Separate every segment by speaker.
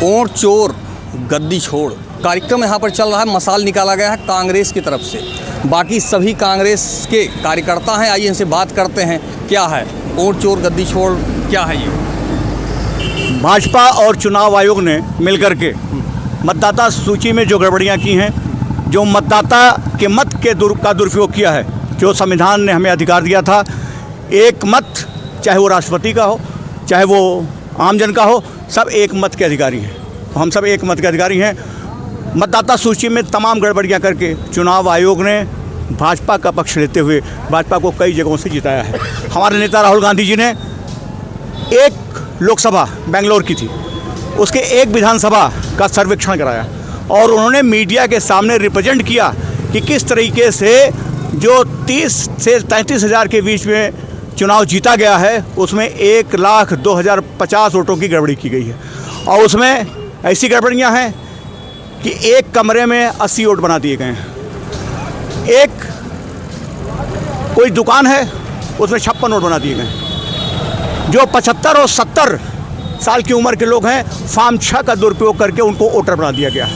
Speaker 1: Vote चोर गद्दी छोड़ कार्यक्रम यहाँ पर चल रहा है। मसाल निकाला गया है कांग्रेस की तरफ से। बाकी सभी कांग्रेस के कार्यकर्ता हैं, आइए इनसे बात करते हैं। क्या है वोट चोर गद्दी छोड़, क्या है ये?
Speaker 2: भाजपा और चुनाव आयोग ने मिलकर के मतदाता सूची में जो गड़बड़ियां की हैं, जो मतदाता के मत के का दुरुपयोग किया है, जो संविधान ने हमें अधिकार दिया था, एक मत, चाहे वो राष्ट्रपति का हो, चाहे वो आमजन का हो, सब एक मत के अधिकारी हैं। हम सब एक मत के अधिकारी हैं। मतदाता सूची में तमाम गड़बड़ियां करके चुनाव आयोग ने भाजपा का पक्ष लेते हुए भाजपा को कई जगहों से जिताया है। हमारे नेता राहुल गांधी जी ने एक लोकसभा बेंगलोर की थी, उसके एक विधानसभा का सर्वेक्षण कराया और उन्होंने मीडिया के सामने रिप्रेजेंट किया कि किस तरीके से जो 30 से 33 हज़ार के बीच में चुनाव जीता गया है, उसमें 1,02,050 वोटों की गड़बड़ी की गई है। और उसमें ऐसी गड़बड़ियां हैं कि एक कमरे में 80 वोट बना दिए गए हैं। एक कोई दुकान है, उसमें 56 वोट बना दिए गए हैं। जो 75 और 70 साल की उम्र के लोग हैं, फॉर्म 6 का दुरुपयोग करके उनको वोटर बना दिया गया।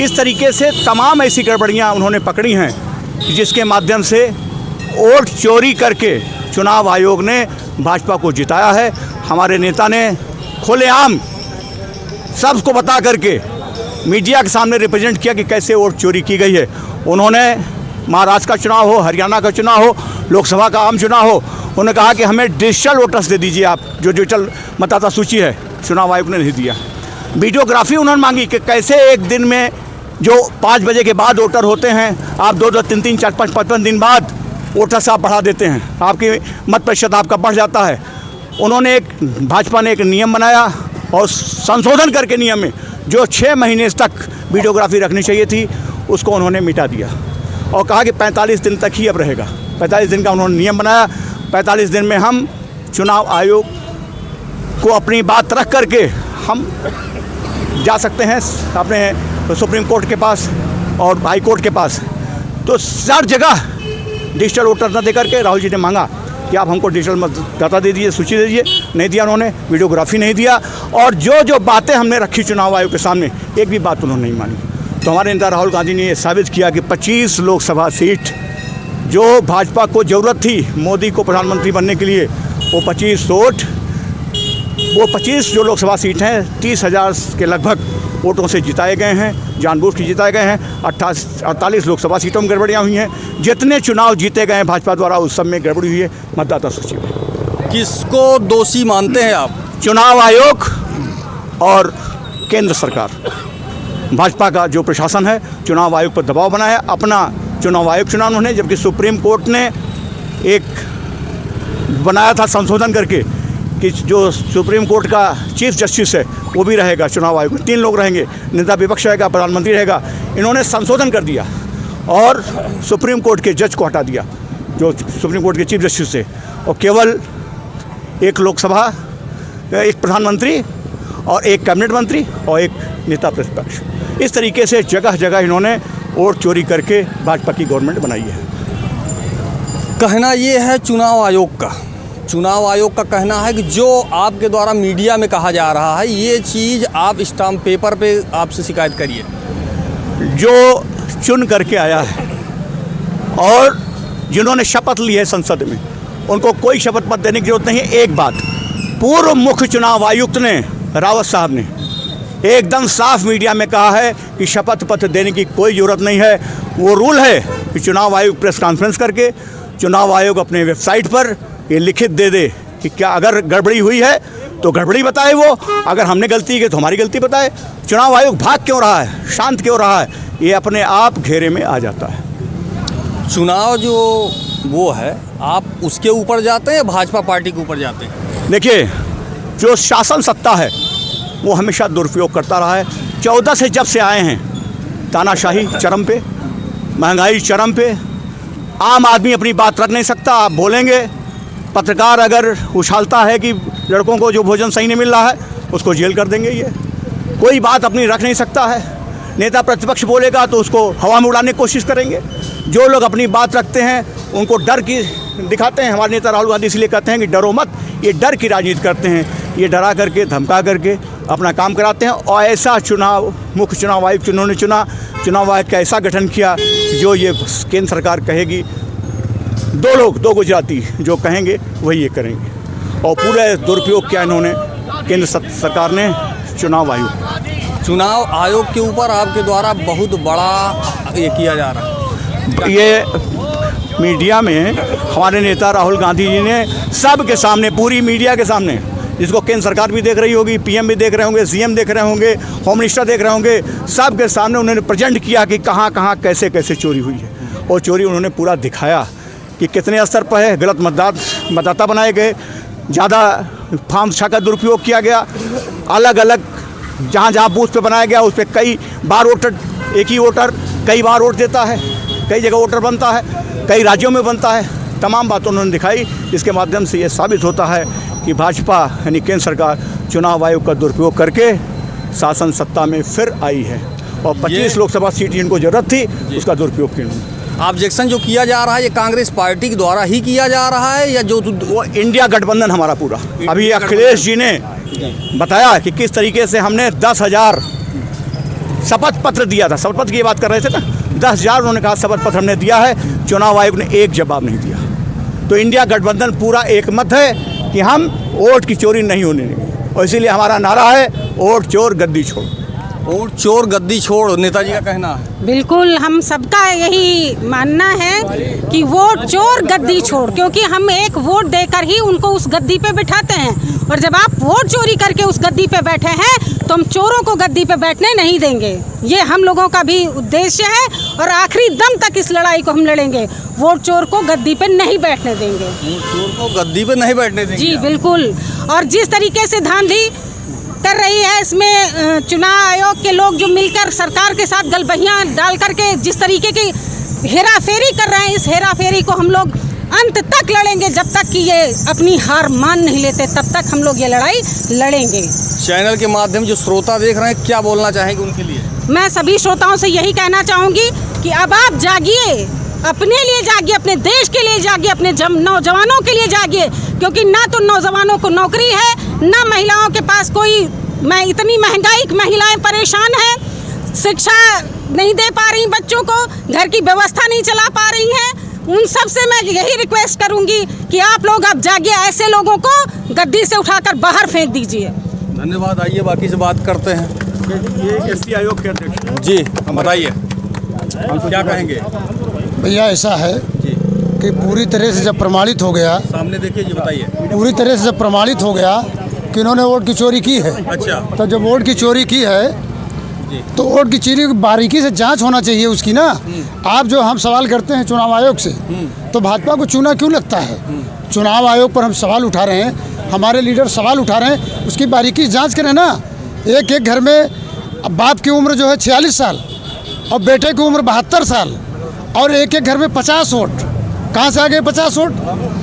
Speaker 2: इस तरीके से तमाम ऐसी गड़बड़ियां उन्होंने पकड़ी हैं जिसके माध्यम से वोट चोरी करके चुनाव आयोग ने भाजपा को जिताया है। हमारे नेता ने खुलेआम सबको बता करके मीडिया के सामने रिप्रेजेंट किया कि कैसे वोट चोरी की गई है। उन्होंने महाराष्ट्र का चुनाव हो, हरियाणा का चुनाव हो, लोकसभा का आम चुनाव हो, उन्होंने कहा कि हमें डिजिटल वोटर्स दे दीजिए आप, जो डिजिटल मतदाता सूची है। चुनाव आयोग ने नहीं दिया। वीडियोग्राफी उन्होंने मांगी कि कैसे एक दिन में जो 5 बजे के बाद वोटर होते हैं, आप 2-2, 3-3, 4-5, 5-5 दिन बाद वोटर्स आप बढ़ा देते हैं, आपकी मत प्रतिशत आपका बढ़ जाता है। उन्होंने भाजपा ने एक नियम बनाया और संशोधन करके नियम में जो 6 महीने तक वीडियोग्राफी रखनी चाहिए थी, उसको उन्होंने मिटा दिया और कहा कि 45 दिन तक ही अब रहेगा। 45 दिन का उन्होंने नियम बनाया। 45 दिन में हम चुनाव आयोग को अपनी बात रख करके हम जा सकते हैं अपने सुप्रीम कोर्ट के पास और हाई कोर्ट के पास। तो हर जगह डिजिटल वोटर न दे करके राहुल जी ने मांगा कि आप हमको डिजिटल मतदाता दे दीजिए, सूची दे दीजिए। नहीं दिया उन्होंने, वीडियोग्राफी नहीं दिया। और जो बातें हमने रखी चुनाव आयोग के सामने, एक भी बात उन्होंने नहीं मानी। तो हमारे नेता राहुल गांधी ने ये साबित किया कि 25 लोकसभा सीट जो भाजपा को ज़रूरत थी मोदी को प्रधानमंत्री बनने के लिए, वो 25 जो लोकसभा सीट हैं 30,000 के लगभग वोटों से जिताए गए हैं, जानबूझ के जिताए गए हैं। 48 लोकसभा सीटों में गड़बड़ियाँ हुई हैं। जितने चुनाव जीते गए हैं भाजपा द्वारा, उस सब में गड़बड़ी हुई है मतदाता सूची में।
Speaker 1: किसको दोषी मानते हैं आप?
Speaker 2: चुनाव आयोग और केंद्र सरकार। भाजपा का जो प्रशासन है चुनाव आयोग पर दबाव बनाया, अपना चुनाव आयोग चुना उन्होंने, जबकि सुप्रीम कोर्ट ने एक बनाया था संशोधन करके कि जो सुप्रीम कोर्ट का चीफ जस्टिस है वो भी रहेगा चुनाव आयोग में। 3 लोग रहेंगे, नेता विपक्ष रहेगा, प्रधानमंत्री रहेगा। इन्होंने संशोधन कर दिया और सुप्रीम कोर्ट के जज को हटा दिया, जो सुप्रीम कोर्ट के चीफ जस्टिस है, और केवल एक लोकसभा, एक प्रधानमंत्री और एक कैबिनेट मंत्री और एक नेता प्रतिपक्ष। इस तरीके से जगह जगह इन्होंने वोट चोरी करके भाजपा की गवर्नमेंट बनाई है।
Speaker 1: कहना ये है चुनाव आयोग का कहना है कि जो आपके द्वारा मीडिया में कहा जा रहा है, ये चीज़ आप स्टाम्प पेपर पे आपसे शिकायत करिए।
Speaker 2: जो चुन करके आया है और जिन्होंने शपथ ली है संसद में, उनको कोई शपथ पत्र देने की जरूरत नहीं है। एक बात, पूर्व मुख्य चुनाव आयुक्त ने, रावत साहब ने, एकदम साफ मीडिया में कहा है कि शपथ पत्र देने की कोई ज़रूरत नहीं है। वो रूल है कि चुनाव आयोग प्रेस कॉन्फ्रेंस करके चुनाव आयोग अपने वेबसाइट पर ये लिखित दे दे कि क्या अगर गड़बड़ी हुई है तो गड़बड़ी बताए वो, अगर हमने गलती की तो हमारी गलती बताए। चुनाव आयोग भाग क्यों रहा है, शांत क्यों रहा है, ये अपने आप घेरे में आ जाता है।
Speaker 1: चुनाव जो वो है, आप उसके ऊपर जाते हैं या भाजपा पार्टी के ऊपर जाते हैं?
Speaker 2: देखिए, जो शासन सत्ता है वो हमेशा दुरुपयोग करता रहा है। 14 से जब से आए हैं, तानाशाही चरम पे, महंगाई चरम पे, आम आदमी अपनी बात रख नहीं सकता। आप बोलेंगे, पत्रकार अगर उछालता है कि लड़कों को जो भोजन सही नहीं मिल रहा है, उसको जेल कर देंगे। ये कोई बात अपनी रख नहीं सकता है। नेता प्रतिपक्ष बोलेगा तो उसको हवा में उड़ाने की कोशिश करेंगे। जो लोग अपनी बात रखते हैं उनको डर की दिखाते हैं। हमारे नेता राहुल गांधी इसलिए कहते हैं कि डरो मत, ये डर की राजनीति करते हैं। ये डरा करके, धमका करके अपना काम कराते हैं। और ऐसा चुनाव, मुख्य चुनाव आयुक्त उन्होंने चुना, चुनाव आयोग का ऐसा गठन किया जो ये केंद्र सरकार कहेगी, दो गुजराती जो कहेंगे वही ये करेंगे। और पूरा दुरुपयोग किया इन्होंने, केंद्र सरकार ने चुनाव आयोग के ऊपर आपके द्वारा बहुत बड़ा ये किया जा रहा है। ये मीडिया में हमारे नेता राहुल गांधी जी ने सबके सामने, पूरी मीडिया के सामने, जिसको केंद्र सरकार भी देख रही होगी, पीएम भी देख रहे होंगे, सीएम देख रहे होंगे, होम मिनिस्टर देख रहे होंगे, सबके सामने उन्होंने प्रेजेंट किया कि कहाँ कहाँ कैसे कैसे चोरी हुई है। और चोरी उन्होंने पूरा दिखाया कि कितने स्तर पर है। गलत मतदाता बनाए गए, ज़्यादा फॉर्म संख्या का दुरुपयोग किया गया, अलग अलग जहाँ जहाँ बूथ पे बनाया गया उस पर कई बार वोटर, एक ही वोटर कई बार वोट देता है, कई जगह वोटर बनता है, कई राज्यों में बनता है। तमाम बातें उन्होंने दिखाई। इसके माध्यम से ये साबित होता है कि भाजपा यानी केंद्र सरकार चुनाव आयोग का दुरुपयोग करके शासन सत्ता में फिर आई है। और 25 लोकसभा सीट जिनको जरूरत थी उसका दुरुपयोग किया।
Speaker 1: ऑब्जेक्शन जो किया जा रहा है ये कांग्रेस पार्टी के द्वारा ही किया जा रहा है या जो
Speaker 2: वो इंडिया गठबंधन हमारा पूरा, अभी अखिलेश जी ने बताया कि किस तरीके से हमने 10,000 शपथ पत्र दिया था। शपथ पत्र की बात कर रहे थे ना, 10,000 उन्होंने कहा शपथ पत्र हमने दिया है, चुनाव आयोग ने एक जवाब नहीं दिया। तो इंडिया गठबंधन पूरा एक मत है कि हम वोट की चोरी नहीं होने देंगे। और इसीलिए हमारा नारा है वोट चोर गद्दी छोड़।
Speaker 1: वोट चोर गद्दी छोड़, नेताजी का कहना है।
Speaker 3: बिल्कुल, हम सबका यही मानना है कि वोट चोर गद्दी छोड़, क्योंकि हम एक वोट देकर ही उनको उस गद्दी पे बिठाते हैं। और जब आप वोट चोरी करके उस गद्दी पे बैठे हैं तो हम चोरों को गद्दी पे बैठने नहीं देंगे। ये हम लोगों का भी उद्देश्य है और आखिरी दम तक इस लड़ाई को हम लड़ेंगे। वोट चोर को गद्दी पे नहीं बैठने देंगे।
Speaker 1: वोट चोर को गद्दी पे नहीं बैठने देंगे।
Speaker 3: जी बिल्कुल। और जिस तरीके से धांधली कर रही है, इसमें चुनाव आयोग के लोग जो मिलकर सरकार के साथ गलबहियाँ डाल करके जिस तरीके की हेराफेरी कर रहे हैं, इस हेराफेरी को हम लोग अंत तक लड़ेंगे। जब तक कि ये अपनी हार मान नहीं लेते तब तक हम लोग ये लड़ाई लड़ेंगे।
Speaker 1: चैनल के माध्यम जो श्रोता देख रहे हैं, क्या बोलना चाहेंगे उनके लिए?
Speaker 3: मैं सभी श्रोताओं से यही कहना चाहूँगी कि अब आप जागिए, अपने लिए जागिए, अपने देश के लिए जागिए, अपने नौजवानों के लिए जागिए। क्योंकि ना तो नौजवानों को नौकरी है, ना महिलाओं के पास कोई, इतनी महंगाई, महिलाएं परेशान हैं, शिक्षा नहीं दे पा रही बच्चों को, घर की व्यवस्था नहीं चला पा रही हैं। उन सब से मैं यही रिक्वेस्ट करूंगी कि आप लोग अब जागिए, ऐसे लोगों को गद्दी से उठाकर बाहर फेंक दीजिए।
Speaker 1: धन्यवाद। आइए बाकी से बात करते हैं।
Speaker 2: ये एससी आयोग के अध्यक्ष
Speaker 1: जी, बताइए क्या कहेंगे?
Speaker 4: भैया ऐसा है कि पूरी तरह से जब प्रमाणित हो गया,
Speaker 1: सामने देखिए जी, बताइए।
Speaker 4: पूरी तरह से जब प्रमाणित हो गया कि उन्होंने वोट की चोरी की है,
Speaker 1: अच्छा,
Speaker 4: तो जब वोट की चोरी की है तो वोट की चोरी की बारीकी से जांच होना चाहिए उसकी ना। आप जो हम सवाल करते हैं चुनाव आयोग से, तो भाजपा को चूना क्यों लगता है? चुनाव आयोग पर हम सवाल उठा रहे हैं, हमारे लीडर सवाल उठा रहे हैं, उसकी बारीकी जांच करें ना। एक एक घर में बाप की उम्र जो है 46 साल और बेटे की उम्र 72 साल, और एक एक घर में 50 वोट। कहाँ से आ गए 50 वोट?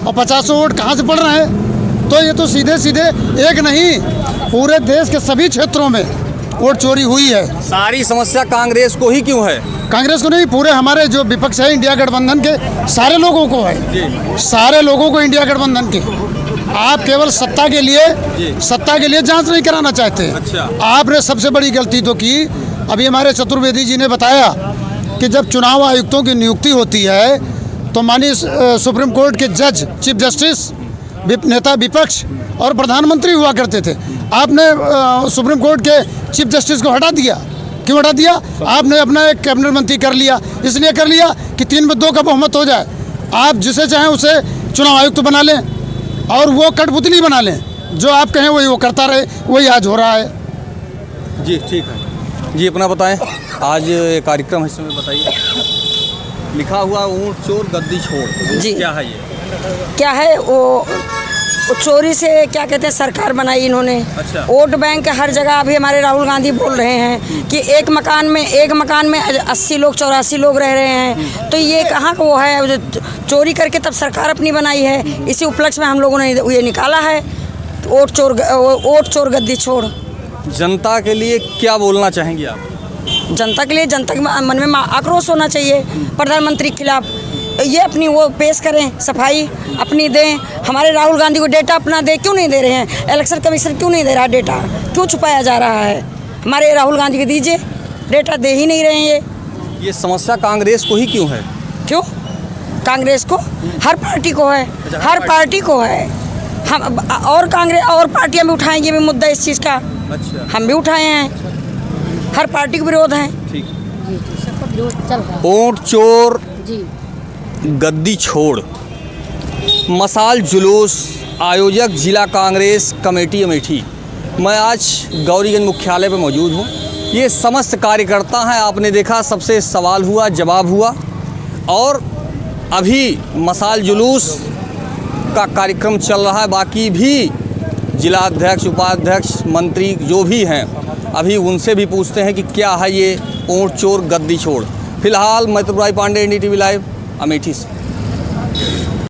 Speaker 4: और 50 वोट कहाँ से पड़ रहे हैं? तो ये तो सीधे सीधे एक नहीं, पूरे देश के सभी क्षेत्रों में वोट चोरी हुई है।
Speaker 1: सारी समस्या कांग्रेस को ही क्यों है?
Speaker 4: कांग्रेस को नहीं, पूरे हमारे जो विपक्ष है इंडिया गठबंधन के सारे लोगों को है, सारे लोगों को इंडिया गठबंधन के। आप केवल सत्ता के लिए जांच नहीं कराना चाहते।
Speaker 1: अच्छा।
Speaker 4: आपने सबसे बड़ी गलती तो की, अभी हमारे चतुर्वेदी जी ने बताया कि जब चुनाव आयुक्तों की नियुक्ति होती है तो माननीय सुप्रीम कोर्ट के जज, चीफ जस्टिस, नेता विपक्ष और प्रधानमंत्री हुआ करते थे। आपने सुप्रीम कोर्ट के चीफ जस्टिस को हटा दिया। क्यों हटा दिया? आपने अपना एक कैबिनेट मंत्री कर लिया, इसलिए कर लिया कि 3 में 2 का बहुमत हो जाए। आप जिसे चाहें उसे चुनाव आयुक्त बना लें और वो कठपुतली बना लें, जो आप कहें वही वो करता रहे। वही आज हो रहा है।
Speaker 1: जी ठीक है जी, अपना बताएं। आज ये कार्यक्रम है, इसमें बताइए। लिखा हुआ वोट चोर गद्दी छोड़,
Speaker 5: जी।
Speaker 1: क्या है ये?
Speaker 5: क्या है वो चोरी से क्या कहते हैं सरकार बनाई इन्होंने।
Speaker 1: अच्छा।
Speaker 5: वोट बैंक हर जगह अभी हमारे राहुल गांधी बोल रहे हैं कि एक मकान में 80 लोग 84 लोग रह रहे हैं। तो ये कहाँ का वो है? चोरी करके तब सरकार अपनी बनाई है। इसी उपलक्ष्य में हम लोगों ने ये निकाला है, वोट चोर गद्दी छोड़।
Speaker 1: जनता के लिए क्या बोलना चाहेंगे आप?
Speaker 5: जनता के लिए, जनता के मन में आक्रोश होना चाहिए प्रधानमंत्री के खिलाफ। ये अपनी वो पेश करें, सफाई अपनी दें। हमारे राहुल गांधी को डेटा अपना दे, क्यों नहीं दे रहे हैं? इलेक्शन कमीशन क्यों नहीं दे रहा डेटा, क्यों छुपाया जा रहा है? हमारे राहुल गांधी को दीजिए, डेटा दे ही नहीं रहे हैं।
Speaker 1: ये समस्या कांग्रेस को ही क्यों है?
Speaker 5: क्यों कांग्रेस को? हर पार्टी को है, हर पार्टी को है। हम और कांग्रेस और पार्टियां भी उठाएंगे भी मुद्दा इस चीज़ का।
Speaker 1: अच्छा,
Speaker 5: हम भी उठाए हैं, हर पार्टी को विरोध है।
Speaker 1: ठीक।
Speaker 3: चल रहा
Speaker 1: वोट चोर
Speaker 3: जी।
Speaker 1: गद्दी छोड़ मसाल जुलूस आयोजक जिला कांग्रेस कमेटी अमेठी। मैं आज गौरीगंज मुख्यालय पर मौजूद हूँ। ये समस्त कार्यकर्ता हैं, आपने देखा सबसे सवाल हुआ, जवाब हुआ, और अभी मसाल जुलूस का कार्यक्रम चल रहा है। बाकी भी जिलाध्यक्ष, उपाध्यक्ष, मंत्री जो भी हैं, अभी उनसे भी पूछते हैं कि क्या है ये वोट चोर गद्दी छोड़। फिलहाल मैं त्रिपुरारी पांडे, NDTV लाइव, अमेठी से।